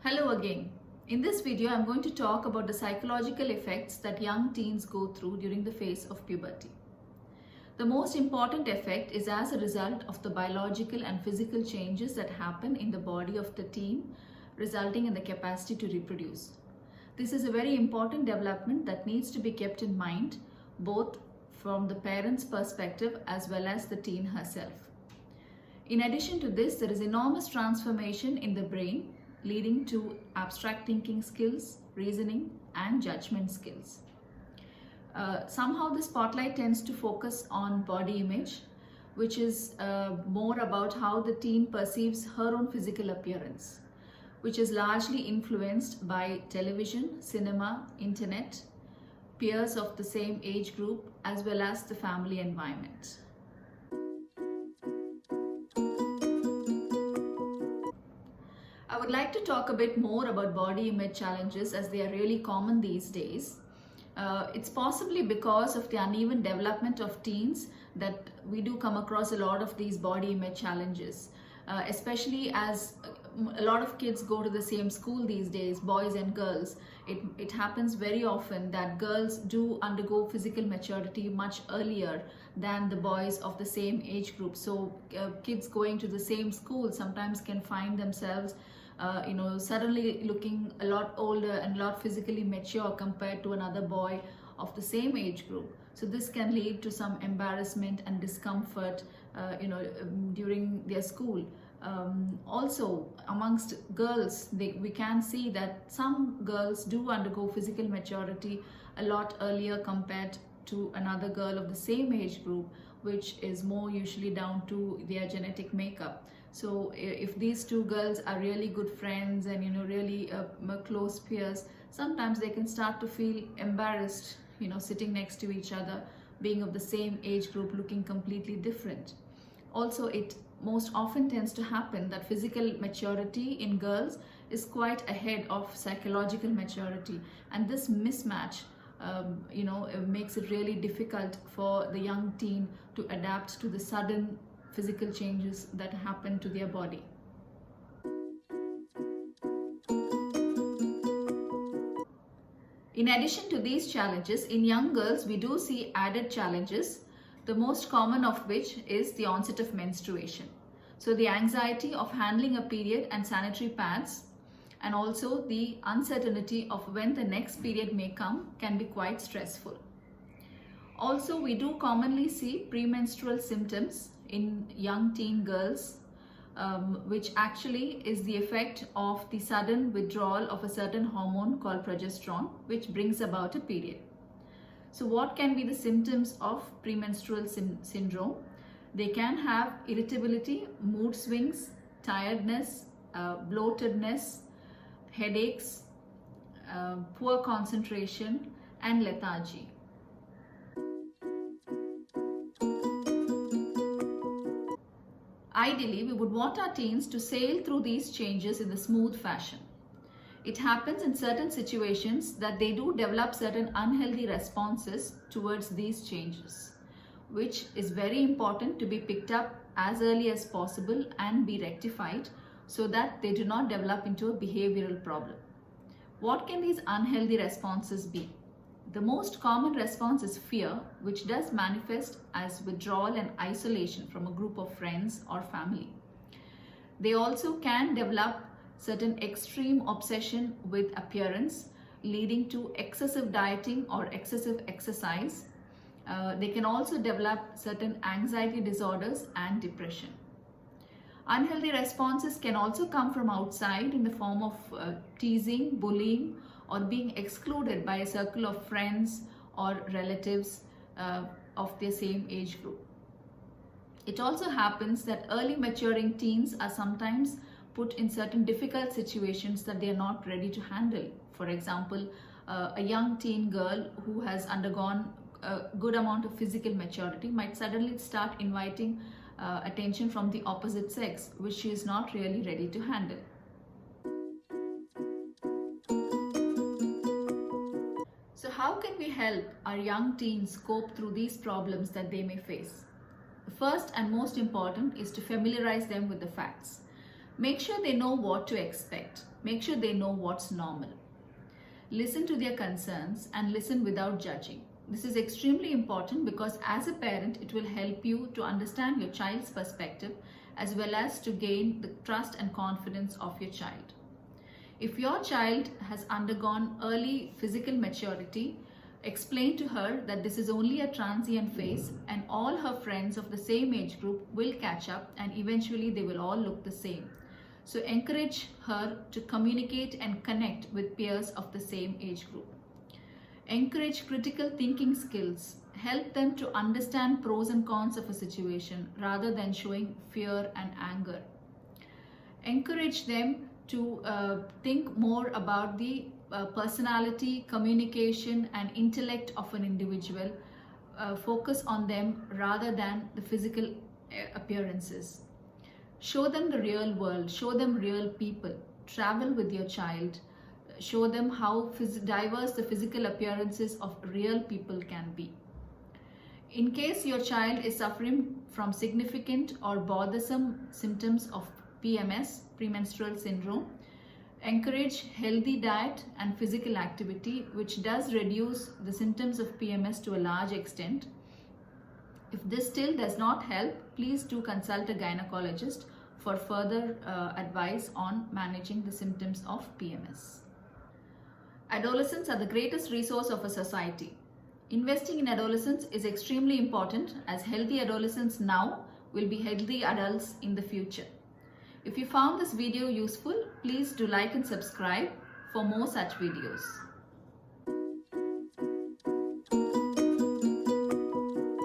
Hello again. In this video, I'm going to talk about the psychological effects that young teens go through during the phase of puberty. The most important effect is as a result of the biological and physical changes that happen in the body of the teen, resulting in the capacity to reproduce. This is a very important development that needs to be kept in mind, both from the parent's perspective as well as the teen herself. In addition to this, there is enormous transformation in the brain, leading to abstract thinking skills, reasoning, and judgment skills. Somehow the spotlight tends to focus on body image, which is more about how the teen perceives her own physical appearance, which is largely influenced by television, cinema, internet, peers of the same age group, as well as the family environment. I would like to talk a bit more about body image challenges as they are really common these days. It's possibly because of the uneven development of teens that we do come across a lot of these body image challenges, especially as a lot of kids go to the same school these days, boys and girls. It happens very often that girls do undergo physical maturity much earlier than the boys of the same age group. So kids going to the same school sometimes can find themselves suddenly looking a lot older and a lot physically mature compared to another boy of the same age group. So this can lead to some embarrassment and discomfort, during their school. Also, amongst girls, we can see that some girls do undergo physical maturity a lot earlier compared to another girl of the same age group, which is more usually down to their genetic makeup. So if these two girls are really good friends and really close peers, sometimes they can start to feel embarrassed, sitting next to each other, being of the same age group, looking completely different. Also, it most often tends to happen that physical maturity in girls is quite ahead of psychological maturity, and this mismatch makes it really difficult for the young teen to adapt to the sudden physical changes that happen to their body. In addition to these challenges, in young girls we do see added challenges, the most common of which is the onset of menstruation. So the anxiety of handling a period and sanitary pads, and also the uncertainty of when the next period may come, can be quite stressful. Also, we do commonly see premenstrual symptoms in young teen girls, which actually is the effect of the sudden withdrawal of a certain hormone called progesterone, which brings about a period. So what can be the symptoms of premenstrual syndrome? They can have irritability, mood swings, tiredness, bloatedness, headaches, poor concentration, and lethargy. Ideally, we would want our teens to sail through these changes in a smooth fashion. It happens in certain situations that they do develop certain unhealthy responses towards these changes, which is very important to be picked up as early as possible and be rectified so that they do not develop into a behavioral problem. What can these unhealthy responses be? The most common response is fear, which does manifest as withdrawal and isolation from a group of friends or family. They also can develop certain extreme obsession with appearance, leading to excessive dieting or excessive exercise. They can also develop certain anxiety disorders and depression. Unhealthy responses can also come from outside in the form of teasing, bullying, or being excluded by a circle of friends or relatives of their same age group. It also happens that early maturing teens are sometimes put in certain difficult situations that they are not ready to handle. For example, a young teen girl who has undergone a good amount of physical maturity might suddenly start inviting attention from the opposite sex, which she is not really ready to handle. So how can we help our young teens cope through these problems that they may face? The first and most important is to familiarize them with the facts. Make sure they know what to expect. Make sure they know what's normal. Listen to their concerns and listen without judging. This is extremely important because as a parent, it will help you to understand your child's perspective as well as to gain the trust and confidence of your child. If your child has undergone early physical maturity, explain to her that this is only a transient phase and all her friends of the same age group will catch up and eventually they will all look the same. So encourage her to communicate and connect with peers of the same age group. Encourage critical thinking skills. Help them to understand pros and cons of a situation rather than showing fear and anger. Encourage them to think more about the personality, communication and intellect of an individual. Focus on them rather than the physical appearances. Show them the real world, show them real people. Travel with your child. Show them how diverse the physical appearances of real people can be. In case your child is suffering from significant or bothersome symptoms of PMS, premenstrual syndrome, encourage healthy diet and physical activity, which does reduce the symptoms of PMS to a large extent. If this still does not help, please do consult a gynecologist for further advice on managing the symptoms of PMS. Adolescents are the greatest resource of a society. Investing in adolescents is extremely important as healthy adolescents now will be healthy adults in the future. If you found this video useful, please do like and subscribe for more such videos.